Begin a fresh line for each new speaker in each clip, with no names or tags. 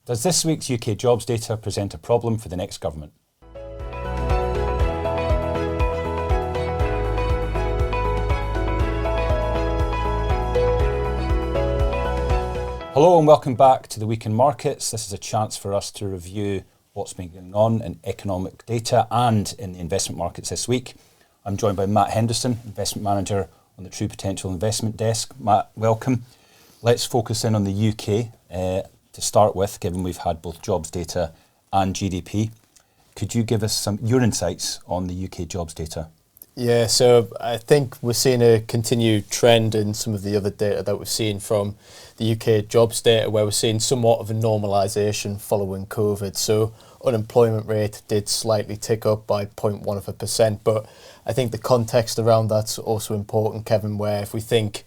Does this week's UK jobs data present a problem for the next government? Hello and welcome back to the Week in Markets. This is a chance for us to review what's been going on in economic data and in the investment markets this week. I'm joined by Matt Henderson, Investment Manager on the True Potential Investment Desk. Matt, welcome. Let's focus in on the UK to start with, given we've had both jobs data and GDP. Could you give us your insights on the UK jobs data?
Yeah, so I think we're seeing a continued trend in some of the other data that we've seen from the UK jobs data, where we're seeing somewhat of a normalisation following COVID. So unemployment rate did slightly tick up by 0.1%, but I think the context around that's also important, Kevin, where if we think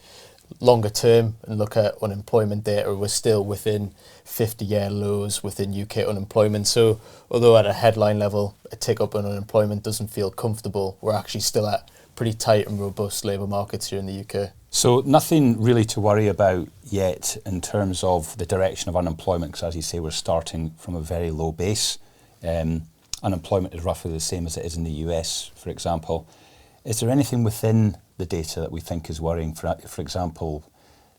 longer term and look at unemployment data, we're still within 50-year lows within UK unemployment. So although at a headline level a tick up in unemployment doesn't feel comfortable, we're actually still at pretty tight and robust labour markets here in the UK.
So nothing really to worry about yet in terms of the direction of unemployment, because as you say, we're starting from a very low base. Unemployment is roughly the same as it is in the US, for example. Is there anything within the data that we think is worrying? For example,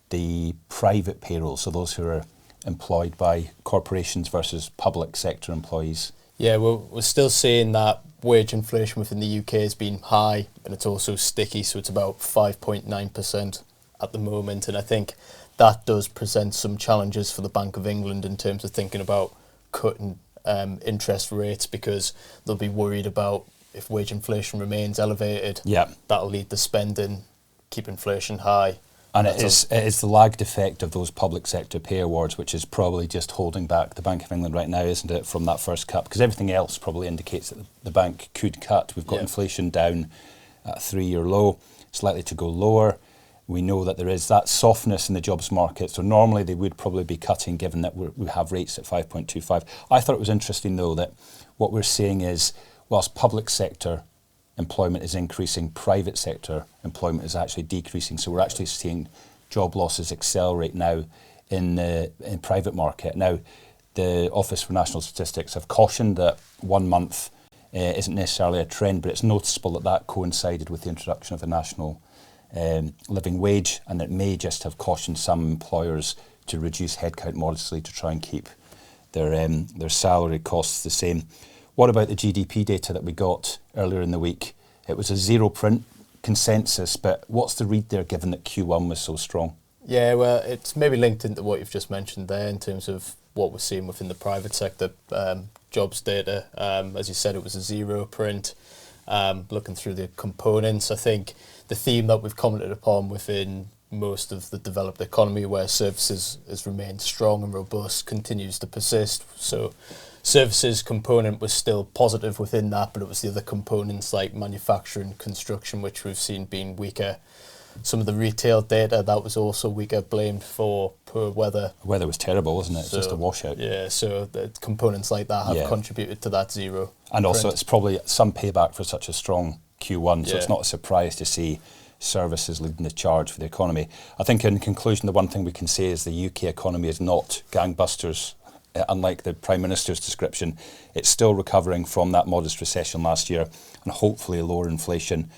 the private payroll, so those who are employed by corporations versus public sector employees.
Yeah, we're still seeing that wage inflation within the UK has been high, and it's also sticky, so it's about 5.9% at the moment. And I think that does present some challenges for the Bank of England in terms of thinking about cutting interest rates, because they'll be worried about if wage inflation remains elevated, that'll lead to spending, keep inflation high.
And it is the lagged effect of those public sector pay awards, which is probably just holding back the Bank of England right now, isn't it, from that first cut? Because everything else probably indicates that the bank could cut. We've got inflation down at a 3-year low. It's likely to go lower. We know that there is that softness in the jobs market. So normally they would probably be cutting, given that we have rates at 5.25. I thought it was interesting, though, that what we're seeing is, whilst public sector employment is increasing, private sector employment is actually decreasing. So we're actually seeing job losses accelerate now in private market. Now, the Office for National Statistics have cautioned that 1 month isn't necessarily a trend, but it's noticeable that coincided with the introduction of the national living wage, and it may just have cautioned some employers to reduce headcount modestly to try and keep their salary costs the same. What about the GDP data that we got earlier in the week? It was a zero print consensus, but what's the read there, given that Q1 was so strong?
Yeah, well, it's maybe linked into what you've just mentioned there in terms of what we're seeing within the private sector jobs data. As you said, it was a zero print. Looking through the components, I think the theme that we've commented upon within most of the developed economy, where services has remained strong and robust, continues to persist. So services component was still positive within that, but it was the other components like manufacturing, construction, which we've seen being weaker. Some of the retail data, that was also weaker, blamed for poor weather. The weather
was terrible, wasn't it? It's just a washout.
Yeah, so the components like that have contributed to that zero.
And also it's probably some payback for such a strong Q1, so it's not a surprise to see services leading the charge for the economy. I think in conclusion, the one thing we can say is the UK economy is not gangbusters. Unlike the Prime Minister's description, it's still recovering from that modest recession last year, and hopefully lower inflation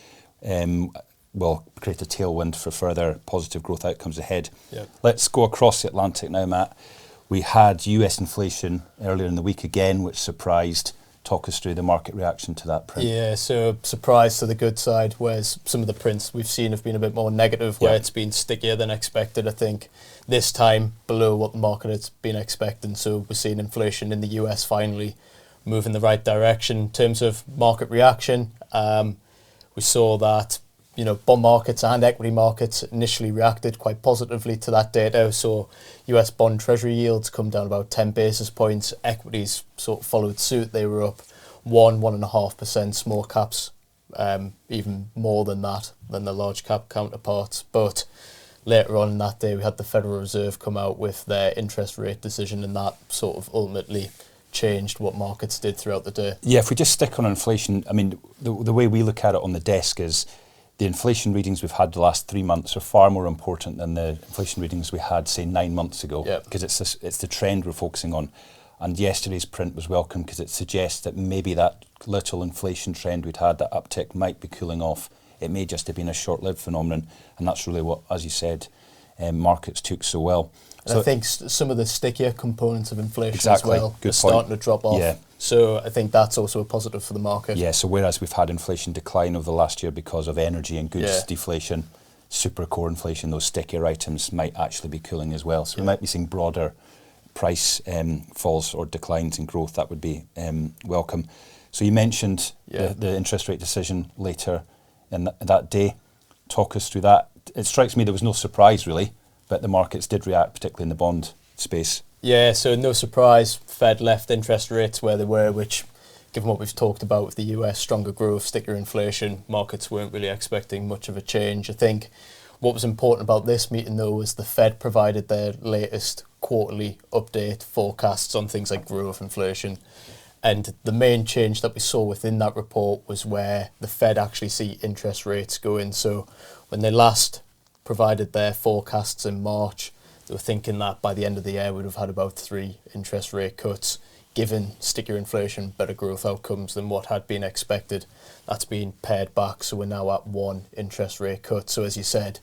will create a tailwind for further positive growth outcomes ahead. Let's go across the Atlantic now, Matt. We had US inflation earlier in the week again, which surprised. Talk us through the market reaction to that print.
Yeah, so surprise to the good side, whereas some of the prints we've seen have been a bit more negative, where it's been stickier than expected. I think this time below what the market has been expecting. So we're seeing inflation in the US finally move in the right direction. In terms of market reaction, we saw that bond markets and equity markets initially reacted quite positively to that data. So US bond treasury yields come down about 10 basis points. Equities sort of followed suit. They were up 1.5%. Small caps even more than that, than the large cap counterparts. But later on in that day, we had the Federal Reserve come out with their interest rate decision, and that sort of ultimately changed what markets did throughout the day.
Yeah, if we just stick on inflation, I mean, the way we look at it on the desk is the inflation readings we've had the last 3 months are far more important than the inflation readings we had, say, 9 months ago, because it's the trend we're focusing on. And yesterday's print was welcome because it suggests that maybe that little inflation trend we'd had, that uptick, might be cooling off. It may just have been a short-lived phenomenon, and that's really what, as you said, markets took so well.
So I think some of the stickier components of inflation
exactly,
as well
are
starting to drop off.
Yeah.
So I think that's also a positive for the market.
Yeah, so whereas we've had inflation decline over the last year because of energy and goods deflation, super core inflation, those stickier items might actually be cooling as well. So we might be seeing broader price falls or declines in growth. That would be welcome. So you mentioned the interest rate decision later in that day. Talk us through that. It strikes me there was no surprise really, but the markets did react, particularly in the bond space.
Yeah, so no surprise, Fed left interest rates where they were, which, given what we've talked about with the US, stronger growth, stickier inflation, markets weren't really expecting much of a change. I think what was important about this meeting, though, was the Fed provided their latest quarterly update forecasts on things like growth, inflation. And the main change that we saw within that report was where the Fed actually see interest rates going. So when they last provided their forecasts in March, they were thinking that by the end of the year we'd have had about 3 interest rate cuts, given stickier inflation, better growth outcomes than what had been expected. That's been pared back, so we're now at 1 interest rate cut. So as you said,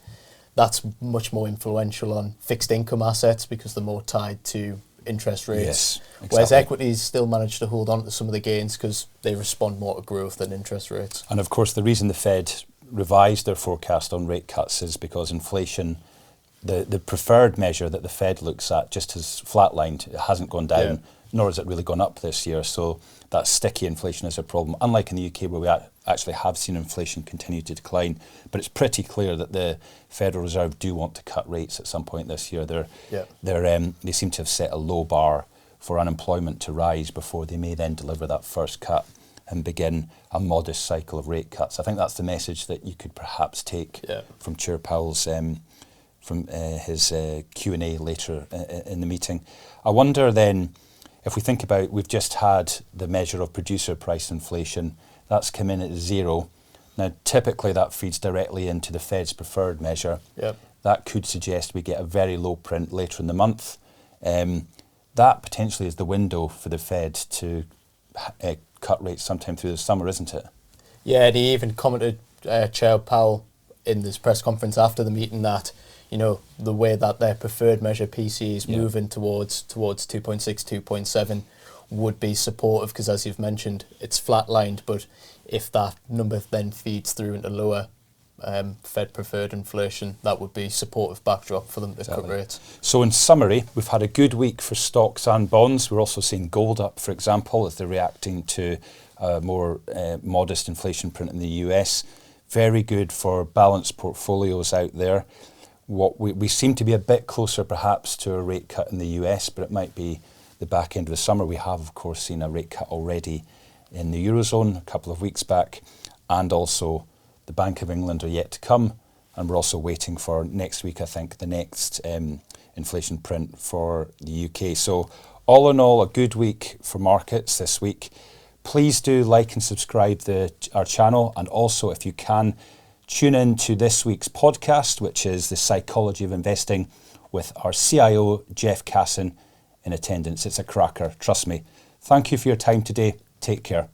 that's much more influential on fixed income assets because they're more tied to interest rates.
Yes, exactly.
Whereas equities still manage to hold on to some of the gains because they respond more to growth than interest rates.
And of course, the reason the Fed revised their forecast on rate cuts is because inflation, the preferred measure that the Fed looks at, just has flatlined. It hasn't gone down, nor has it really gone up this year. So that sticky inflation is a problem, unlike in the UK where we actually have seen inflation continue to decline. But it's pretty clear that the Federal Reserve do want to cut rates at some point this year. They seem to have set a low bar for unemployment to rise before they may then deliver that first cut and begin a modest cycle of rate cuts. I think that's the message that you could perhaps take from Chair Powell's from his Q&A later in the meeting. I wonder then, if we think about, we've just had the measure of producer price inflation, that's come in at 0. Now, typically that feeds directly into the Fed's preferred measure. That could suggest we get a very low print later in the month. That potentially is the window for the Fed to cut rates sometime through the summer, isn't it? Yeah,
and he even commented, Chair Powell, in this press conference after the meeting that, you know, the way that their preferred measure PCE is moving towards 2.6, 2.7 would be supportive because, as you've mentioned, it's flatlined. But if that number then feeds through into lower Fed preferred inflation, that would be supportive backdrop for them to cut rates.
So in summary, we've had a good week for stocks and bonds. We're also seeing gold up, for example, as they're reacting to a more modest inflation print in the US. Very good for balanced portfolios out there. We seem to be a bit closer perhaps to a rate cut in the US, but it might be the back end of the summer. We have, of course, seen a rate cut already in the Eurozone a couple of weeks back, and also the Bank of England are yet to come, and we're also waiting for next week, I think, the next inflation print for the UK. So all in all, a good week for markets this week. Please do like and subscribe our channel, and also, if you can, tune in to this week's podcast, which is The Psychology of Investing, with our CIO, Jeff Casson, in attendance. It's a cracker, trust me. Thank you for your time today. Take care.